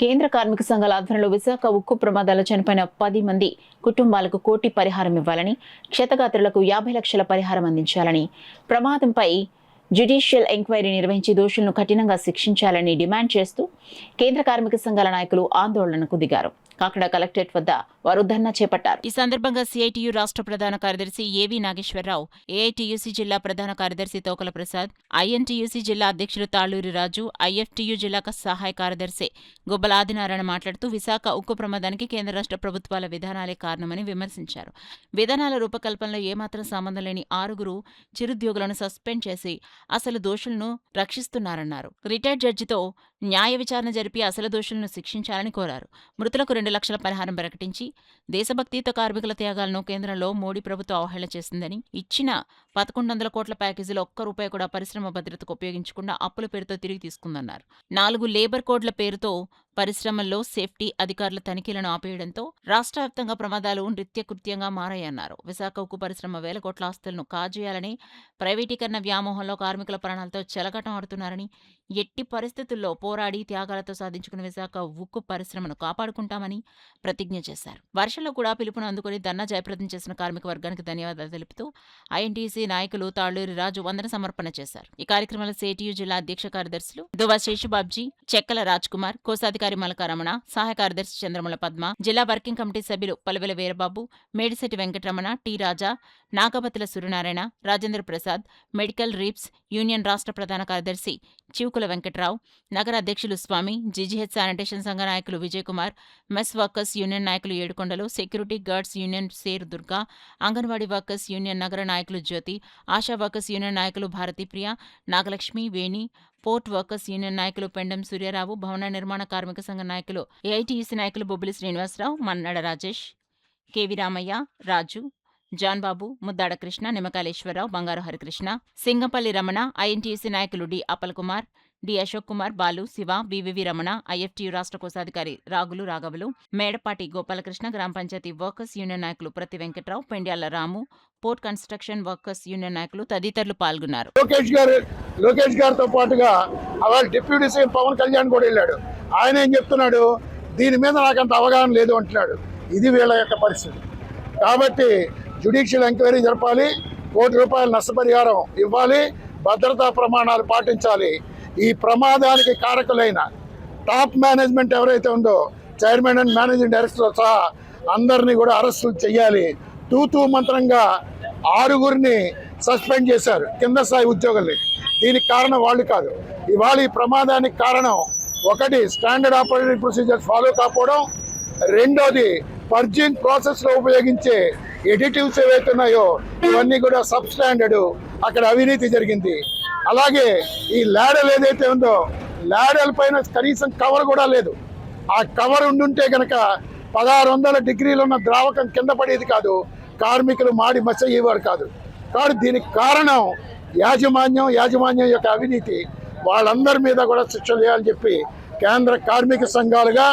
కేంద్ర కార్మిక సంఘాల ఆధ్వర్యంలో విశాఖ ఉక్కు ప్రమాదాల్లో చనిపోయిన 10 మంది కుటుంబాలకు కోటి పరిహారం ఇవ్వాలని, క్షతగాత్రులకు 50 లక్షల పరిహారం అందించాలని, ప్రమాదంపై జ్యుడిషియల్ ఎంక్వైరీ నిర్వహించి దోషులను కఠినంగా శిక్షించాలని డిమాండ్ చేస్తూ కేంద్ర కార్మిక సంఘాల నాయకులు ఆందోళనకు దిగారు. కాకినాడ కలెక్టరేట్ వద్ద వారు ధర్నా చేపట్టారు. ఈ సందర్భంగా సిఐటియు రాష్ట్ర ప్రధాన కార్యదర్శి ఏవి నాగేశ్వరరావు, ఏఐటియుసి జిల్లా ప్రధాన కార్యదర్శి తోకల ప్రసాద్, ఐఎన్టీయూసీ జిల్లా అధ్యక్షుడు తాళ్లూరి రాజు, ఐఎఫ్టియు జిల్లా సహాయ కార్యదర్శి గుబ్బల ఆదినారాయణ మాట్లాడుతూ విశాఖ ఉక్కు ప్రమాదానికి కేంద్ర రాష్ట్ర ప్రభుత్వాల విధానాలే కారణమని విమర్శించారు. విధానాల రూపకల్పనలో ఏమాత్రం సంబంధం లేని 6 చిరుద్యోగులను సస్పెండ్ చేసి అసలు దోషులను రక్షిస్తున్నారన్నారు. రిటైర్డ్ జడ్జితో న్యాయ విచారణ జరిపి అసలు దోషులను శిక్షించాలని కోరారు. మృతులకు 2 లక్షల పరిహారం ప్రకటించి దేశభక్తియుత కార్మికుల త్యాగాలను కేంద్రంలో మోడీ ప్రభుత్వం అవహేళన చేసిందని, ఇచ్చిన 1100 కోట్ల ప్యాకేజీలో ఒక్క రూపాయి కూడా పరిశ్రమ భద్రతకు ఉపయోగించకుండా అప్పుల పేరుతో తిరిగి తీసుకుందన్నారు. 4 లేబర్ కోడ్ల పేరుతో పరిశ్రమల్లో సేఫ్టీ అధికారుల తనిఖీలను ఆపేయడంతో రాష్ట్ర వ్యాప్తంగా ప్రమాదాలు నిత్యకృత్యంగా మారాయన్నారు. విశాఖ ఉక్కు పరిశ్రమ వేల కోట్ల ఆస్తులను కాజేయాలని, ప్రైవేటీకరణ వ్యామోహంలో కార్మికుల ప్రాణాలతో చెలగాటం ఆడుతున్నారని, ఎట్టి పరిస్థితుల్లో పోరాడి త్యాగాలతో సాధించుకున్న విశాఖ ఉక్కు పరిశ్రమను కాపాడుకుంటామని ప్రతిజ్ఞ చేశారు. వర్షంలో కూడా పిలుపును అందుకుని ధర్నా జయప్రదం చేసిన కార్మిక వర్గానికి ధన్యవాదాలు తెలుపుతూ ఐఎన్టీసీ నాయకులు తాళ్లూరి రాజు వందన సమర్పణ చేశారు. ఈ కార్యక్రమంలో సిఐటియు జిల్లా అధ్యక్ష కార్యదర్శులు దువా శేషుబాబ్జీ, చెక్కల రాజ్ కుమార్, కోశాధికారి మలకారమణ, సహాయ కార్యదర్శి చంద్రముల పద్మ, జిల్లా వర్కింగ్ కమిటీ సభ్యులు Palavela Veerababu, Medisetti Venkataramana, T Raja, Nagapatula Suryanarayana, Rajendra Prasad, medical reps union రాష్ట్ర ప్రధాన కార్యదర్శి చివుకుల వెంకట్రావు, నగర అధ్యక్షులు స్వామి, జీజీహెచ్ శానిటేషన్ సంఘ నాయకులు Vijay Kumar, mess workers union నాయకులు ఏడుకొండలు, సెక్యూరిటీ గార్డ్స్ యూనియన్ సేరు దుర్గా, అంగన్వాడీ వర్కర్స్ యూనియన్ నగర నాయకులు జ్యోతి, ఆశా వర్కర్స్ యూనియన్ నాయకులు భారతీప్రియ, నాగలక్ష్మి, వేణి, పోర్ట్ వర్కర్స్ యూనియన్ నాయకులు పెండం సూర్యారావు, భవన నిర్మాణ కార్మిక సంఘ నాయకులు ఏఐటీయూసీ నాయకులు బొబ్బిలి శ్రీనివాసరావు, మన్నాడ రాజేష్, కెవి రామయ్య, రాజు, జాన్బాబు, ముద్దాడ కృష్ణ, నిమ్మకాలేశ్వరరావు, బంగారు హరికృష్ణ, సింగంపల్లి రమణ, ఐఎన్టీయూసీ నాయకులు D Appal Kumar, D Ashok Kumar, Balu, Shiva, వివివి Ramana, IFTU రాష్ట్ర కోశాధికారి రాగులు రాఘవులు, మేడపాటి గోపాలకృష్ణ, గ్రామ పంచాయతీ వర్కర్స్ యూనియన్ నాయకులు ప్రతి వెంకట్రావు, పెండ్యాల రాము, పోర్ట్ కన్స్ట్రక్షన్ వర్కర్స్ యూనియన్ నాయకులు తదితరులు పాల్గొన్నారు. లోకేష్ గారితో పాటుగా అవాళ డిప్యూటీ సీఎం పవన్ కళ్యాణ్ కూడా వెళ్ళాడు. ఆయన ఏం చెప్తున్నాడు, దీని మీద నాకంత అవగాహన లేదు అంటున్నాడు. ఇది వీళ్ళ యొక్క పరిస్థితి. కాబట్టి జ్యుడిషియల్ ఎంక్వైరీ జరపాలి, ₹1 కోటి నష్టపరిహారం ఇవ్వాలి, భద్రతా ప్రమాణాలు పాటించాలి. ఈ ప్రమాదానికి కారకులైన టాప్ మేనేజ్మెంట్ ఎవరైతే ఉందో, చైర్మన్ అండ్ మేనేజింగ్ డైరెక్టర్ సహా అందరినీ కూడా అరెస్టులు చేయాలి. తూతూ మంత్రంగా 6 సస్పెండ్ చేశారు, కింద స్థాయి ఉద్యోగుల్ని. దీనికి కారణం వాళ్ళు కాదు. ఇవాళ ఈ ప్రమాదానికి కారణం ఒకటి స్టాండర్డ్ ఆపరేటింగ్ ప్రొసీజర్స్ ఫాలో కాకపోవడం, రెండోది పర్జింగ్ ప్రాసెస్లో ఉపయోగించే ఎడిటివ్స్ ఏవైతే ఉన్నాయో ఇవన్నీ కూడా సబ్ స్టాండర్డ్, అక్కడ అవినీతి జరిగింది. అలాగే ఈ లాడల్ ఏదైతే ఉందో, లాడల్ పైన కనీసం కవర్ కూడా లేదు. ఆ కవర్ ఉండుంటే కనుక 1600 డిగ్రీలు ఉన్న ద్రావకం కింద పడేది కాదు, కార్మికులు మాడి మచ్చ అయ్యేవారు కాదు. కాబట్టి దీనికి కారణం యాజమాన్యం యొక్క అవినీతి. వాళ్ళందరి మీద కూడా శిక్ష చేయాలని చెప్పి కేంద్ర కార్మిక సంఘాలుగా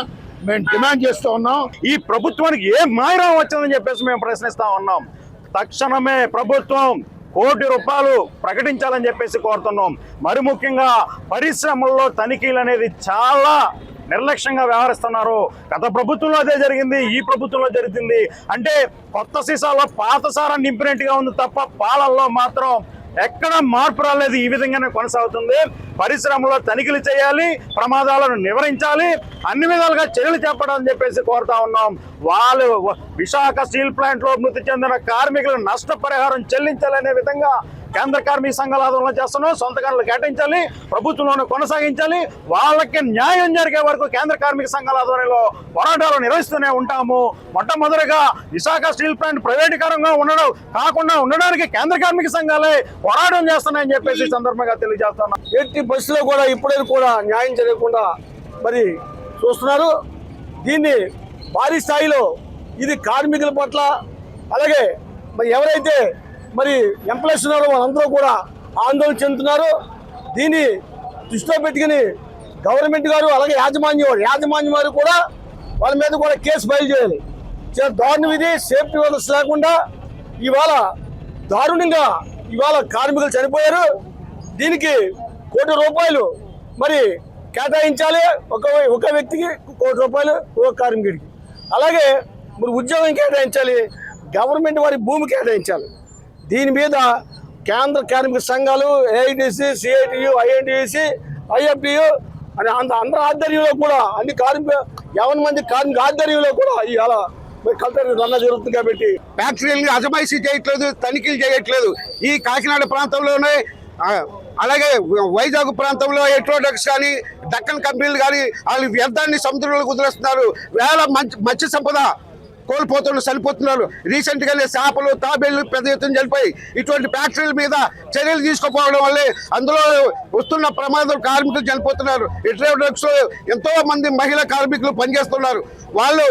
మేము డిమాండ్ చేస్తూ ఉన్నాం. ఈ ప్రభుత్వానికి ఏ మాయరం వచ్చిందని చెప్పేసి మేము ప్రశ్నిస్తా ఉన్నాం. తక్షణమే ప్రభుత్వం ₹1 కోటి ప్రకటించాలని చెప్పేసి కోరుతున్నాం. మరి ముఖ్యంగా పరిశ్రమల్లో తనిఖీలు అనేది చాలా నిర్లక్ష్యంగా వ్యవహరిస్తున్నారు. గత ప్రభుత్వంలో అదే జరిగింది, ఈ ప్రభుత్వంలో జరుగుతుంది. అంటే కొత్త సీసాలో పాత సారాన్ని నింపినట్టుగా ఉంది తప్ప పాలల్లో మాత్రం ఎక్కడ మార్పు రాలేదు. ఈ విధంగానే కొనసాగుతుంది. పరిశ్రమలో తనిఖీలు చేయాలి, ప్రమాదాలను నివారించాలి, అన్ని విధాలుగా చర్యలు చేపట్టాలని చెప్పేసి కోరుతా ఉన్నాం. వాళ్ళు విశాఖ స్టీల్ ప్లాంట్ లో మృతి చెందిన కార్మికులకు నష్టపరిహారం చెల్లించాలనే విధంగా కేంద్ర కార్మిక సంఘాల ఆధ్వర్యంలో చేస్తున్నాం. సొంతకారులు కేటాయించాలి, ప్రభుత్వంలోనే కొనసాగించాలి. వాళ్ళకి న్యాయం జరిగే వరకు కేంద్ర కార్మిక సంఘాల ఆధ్వర్యంలో పోరాటాలు నిర్వహిస్తూనే ఉంటాము. మొట్టమొదటిగా విశాఖ స్టీల్ ప్లాంట్ ప్రైవేటీకరంగా కాకుండా ఉండడానికి కేంద్ర కార్మిక సంఘాలే పోరాటం చేస్తున్నాయని చెప్పేసి సందర్భంగా తెలియజేస్తున్నాం. ఎట్టి బస్సులో కూడా ఇప్పుడైనా కూడా న్యాయం జరగకుండా మరి చూస్తున్నారు. దీన్ని భారీ స్థాయిలో ఇది కార్మికుల పట్ల, అలాగే మరి ఎవరైతే మరి ఎంప్లాయీస్ ఉన్నారో వాళ్ళందరూ కూడా ఆందోళన చెందుతున్నారు. దీన్ని దృష్టిలో పెట్టుకుని గవర్నమెంట్ గారు అలాగే యాజమాన్యం వారు కూడా వాళ్ళ మీద కూడా కేసు ఫైల్ చేయాలి. చాలా దారుణం ఇది. సేఫ్టీ వర్కర్స్ లేకుండా ఇవాళ దారుణంగా ఇవాళ కార్మికులు చనిపోయారు. దీనికి ₹1 కోటి మరి కేటాయించాలి. ఒక వ్యక్తికి కోటి రూపాయలు ఒక కార్మికుడికి. అలాగే మరి ఉద్యోగం కేటాయించాలి, గవర్నమెంట్ వారి భూమి కేటాయించాలి. దీని మీద కేంద్ర కార్మిక సంఘాలు ఏఐటీసీ, సిఐటియు, ఐఎన్టీసీ, ఐఎఫ్టియు అని అందరి ఆధ్వర్యంలో కూడా అన్ని కార్మిక 50 మంది కార్మిక ఆధ్వర్యంలో కూడా ఇవాళ కల్చర్ రన్న జరుగుతుంది. కాబట్టి ఫ్యాక్టరీలు అజమాయిషీ చేయట్లేదు, తనిఖీలు చేయట్లేదు. ఈ కాకినాడ ప్రాంతంలోనే అలాగే వైజాగ్ ప్రాంతంలో ఎట్రోడక్స్ కానీ దక్కన్ కంపెనీలు కానీ వాళ్ళు వ్యర్థాన్ని సముద్రంలో కుదిరేస్తున్నారు. వేల మత్స్య సంపద కోల్పోతున్నారు, చనిపోతున్నారు. రీసెంట్ గానే చేపలు, తాబేళ్లు పెద్ద ఎత్తున చనిపోయి ఇటువంటి ఫ్యాక్టరీల మీద చర్యలు తీసుకోకపోవడం వల్లే అందులో వస్తున్న ప్రమాదం కార్మికులు చనిపోతున్నారు. ఎట్రోడక్స్ ఎంతో మంది మహిళా కార్మికులు పనిచేస్తున్నారు. వాళ్ళు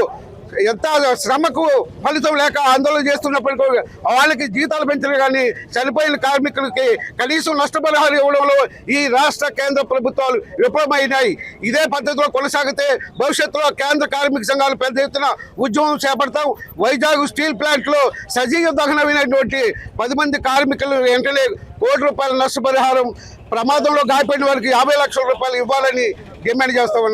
ఎంత శ్రమకు ఫలితం లేక ఆందోళన చేస్తున్నప్పటికీ వాళ్ళకి జీతాలు పెంచడం కానీ చనిపోయిన కార్మికులకి కనీసం నష్టపరిహారం ఇవ్వడంలో ఈ రాష్ట్ర కేంద్ర ప్రభుత్వాలు విఫలమైనాయి. ఇదే పద్ధతిలో కొనసాగితే భవిష్యత్తులో కేంద్ర కార్మిక సంఘాలు పెద్ద ఎత్తున ఉద్యమం చేపడతాం. వైజాగ్ స్టీల్ ప్లాంట్లో సజీవ దహనమైనటువంటి 10 మంది కార్మికులు వెంటనే కోటి రూపాయల నష్టపరిహారం, ప్రమాదంలో గాయపడిన వారికి 50 లక్షల రూపాయలు ఇవ్వాలని డిమాండ్ చేస్తామన్నారు.